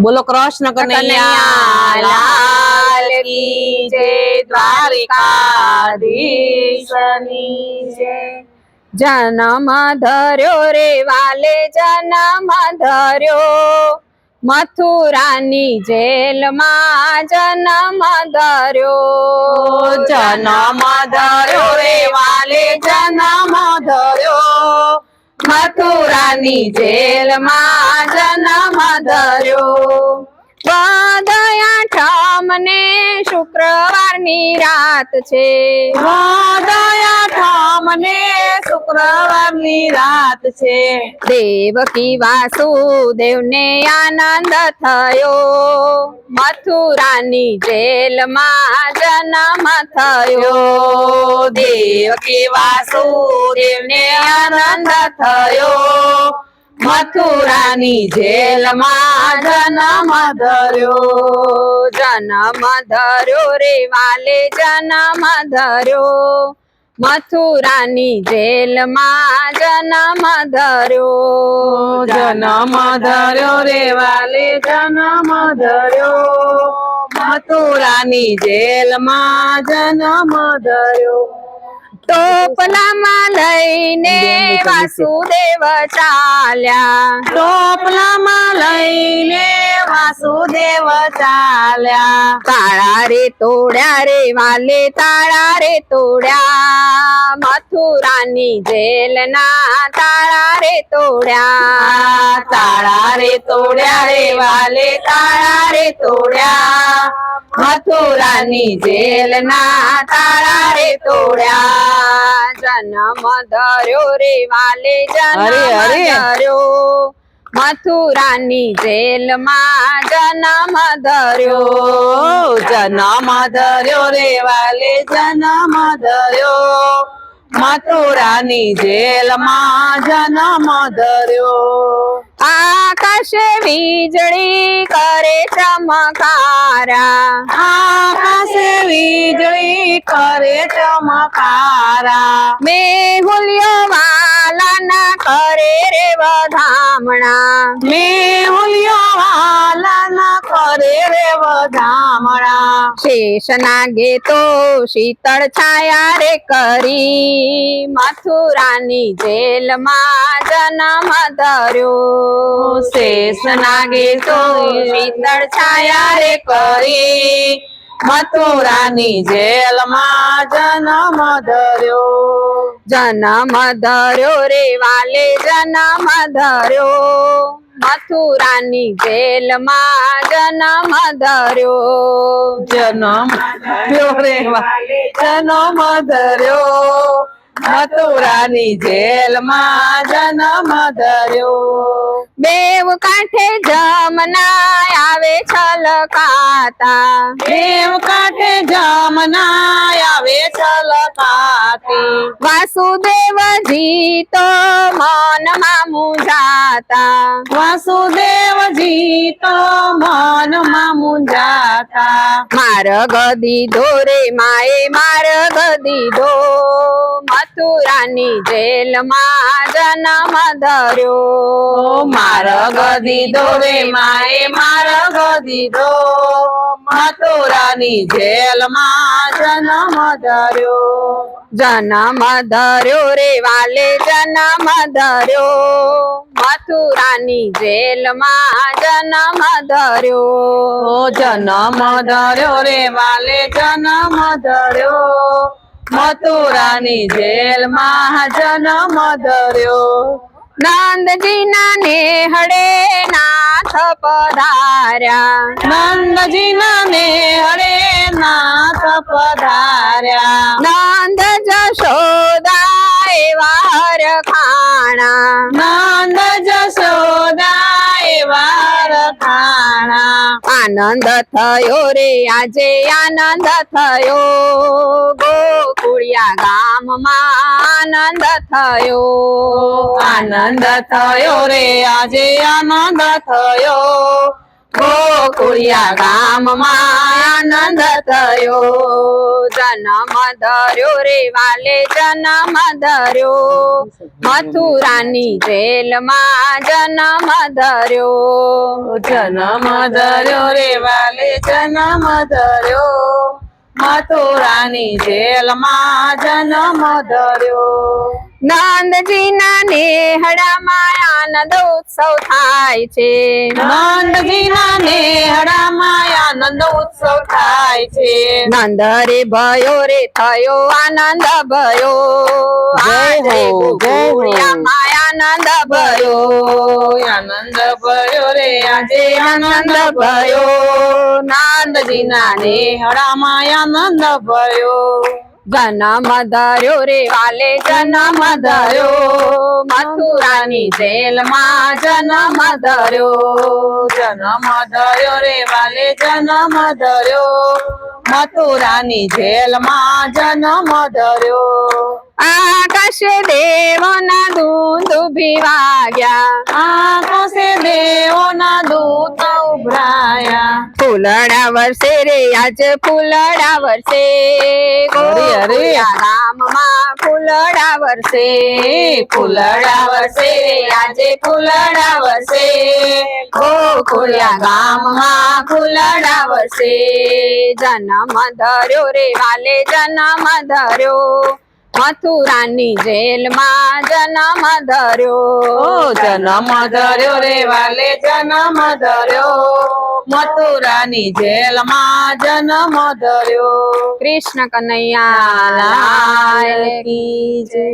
बोलो कृष्ण कन्हैया लाल की जय, द्वारिकाधीशनी जय। जन्म धर्यो रे वाले जन्म धर्यो, मथुरानी जेल में जन्म धर्यो। जन्म धर्यो रे वाले जन्म धर्यो, मथुरानी जेल में जन्म धर्यो। વદયા ઠમને શુક્રવારની રાત છે, વદયા ઠમને શુક્રવારની રાત છે। દેવકી વાસુદેવને આનંદ થયો, મથુરાની જેલમાં જન્મ થયો। દેવકી વાસુદેવને આનંદ થયો, મથુરાની જેલમાં જન્મ ધર્યો। જન્મ ધર્યો રે વાલે જન્મ ધર્યો, મથુરાની જેલમાં જન્મ ધર્યો। જન્મ ધર્યો રે વાલે જન્મ ધર્યો, મથુરાની જેલમાં જન્મ ધર્યો। ટોપલામાં લઈને વાસુદેવ ચાલ્યા, ટોપલામાં લઈને વાસુદેવ ચાલ્યા। તાળા રે તોડ્યા રે વાલે તાળા રે તોડ્યા, મથુરાની જેલના તાળા રે તોડ્યા। તાળા રે તોડ્યા રે વાલે તાળા રે તોડ્યા, મથુરાની જેલના તાળા રે તોડ્યા। જન્મ ધર્યો રે વાલે જન્મ અરે, અરે. ધર્યો, મથુરાની જેલમાં જન્મ ધર્યો। જન્મ ધર્યો રે વાલે જન્મ ધર્યો, મથુરાની જેલમાં જન્મ ધર્યો। આકાશે વીજળી કરે ચમકારા, આકાશે વીજળી કરે ચમકારા। મેહુલ્યો વાલાના કરે રે વધામણા, મેહુલ્યો વાલાના કરે રે વધામણા। શેષ નાગે તો શીતળ છાયા રે કરી, મથુરાની જેલમાં જન્મ ધર્યો। શેષ નાગે તો શીતળ છાયા રે કરી, મથુરાની જેલમાં જન્મ ધર્યો। જન્મ ધર્યો રે વાલે જન્મ ધર્યો, મથુરાની જેલમાં જન્મ ધર્યો। જન્મ ધર્યો રે વાલે જન્મ ધર્યો, મથુરાની જેલમાં જન્મ ધર્યો। બેવ કાંઠે જમના આવે છલકાતા, દેવ કાંઠે જમના આવે છલકાતી, વાસુદેવજી તો મનમાં મૂંઝાતા, વાસુદેવજી તો મનમાં મૂંઝાતા। માર્ગ દીધો રે માએ માર્ગ દીધો, મથુરાની જેલમાં જન્મ ધર્યો। માર્ગ દીધો રે માએ માર્ગ દીધો, મથુરાની જેલમાં જન્મ ધર્યો। જન્મ ધર્યો રે વાલે જન્મ ધર્યો, મથુરાની જેલમાં જન્મ ધર્યો। જન્મ ધર્યો રે વાલે જન્મ ધર્યો, મથુરાની જેલમાં જન્મ ધર્યો। નંદજીના નેહડે નાથ પધાર્યા, નંદજીના નેહળે નાથ પધાર્યા। નંદ જશોદા એવા હરખાણા, નંદ જશોદા એવા રખાણા। આનંદ થયો રે આજે આનંદ થયો, ગોકુળિયા ગામમાં આનંદ થયો। આનંદ થયો રે આજે આનંદ થયો, ગોકુળિયા ગામમાં આનંદ થયો. જન્મ ધર્યો રે વાલે જન્મ ધર્યો મથુરાની જેલમાં જન્મ ધર્યો. જન્મ ધર્યો રે વાલે જન્મ ધર્યો મથુરાની જેલમાં જન્મ ધર્યો. નંદજીના નેહડામાં આનંદ ઉત્સવ થાય છે. નંદજીના નેહડામાં આનંદ ઉત્સવ થાય છે. નંદ રે ભયો રે થયો આનંદ ભયો. જય હો, જય હો. ગોકુળિયામાં આનંદ ભયો. આનંદ ભયો રે આજે આનંદ ભયો. નંદજીના નેહડામાં આનંદ ભયો. જન્મ ધર્યો રે વાલે જન્મ ધર્યો મથુરાની જેલમાં જન્મ ધર્યો. જન્મ ધર્યો રે વાલે જન્મ ધર્યો મથુરાની જેલમાં જન્મ ધર્યો. આકાશે દેવોના દૂંદુભી વાગ્યા. આકાશે દેવોના દૂત ઉભરાયા. ફૂલડા વર્ષે રે આજ ફૂલડા વર્ષે ગોકુળિયા ગામમાં ફૂલડા વર્ષે. ફૂલડા વર્ષે આજે ફૂલડા વર્ષે ગોકુળિયા ગામમાં ફૂલડા વર્ષે. જન્મ ધર્યો રે વાલે જન્મ ધર્યો મથુરાની જેલમાં જન્મ ધર્યો. જન્મ ધર્યો રે વાલે જન્મ ધર્યો મથુરાની જેલમાં જન્મ ધર્યો. કૃષ્ણ કનૈયા લાલ કી જય.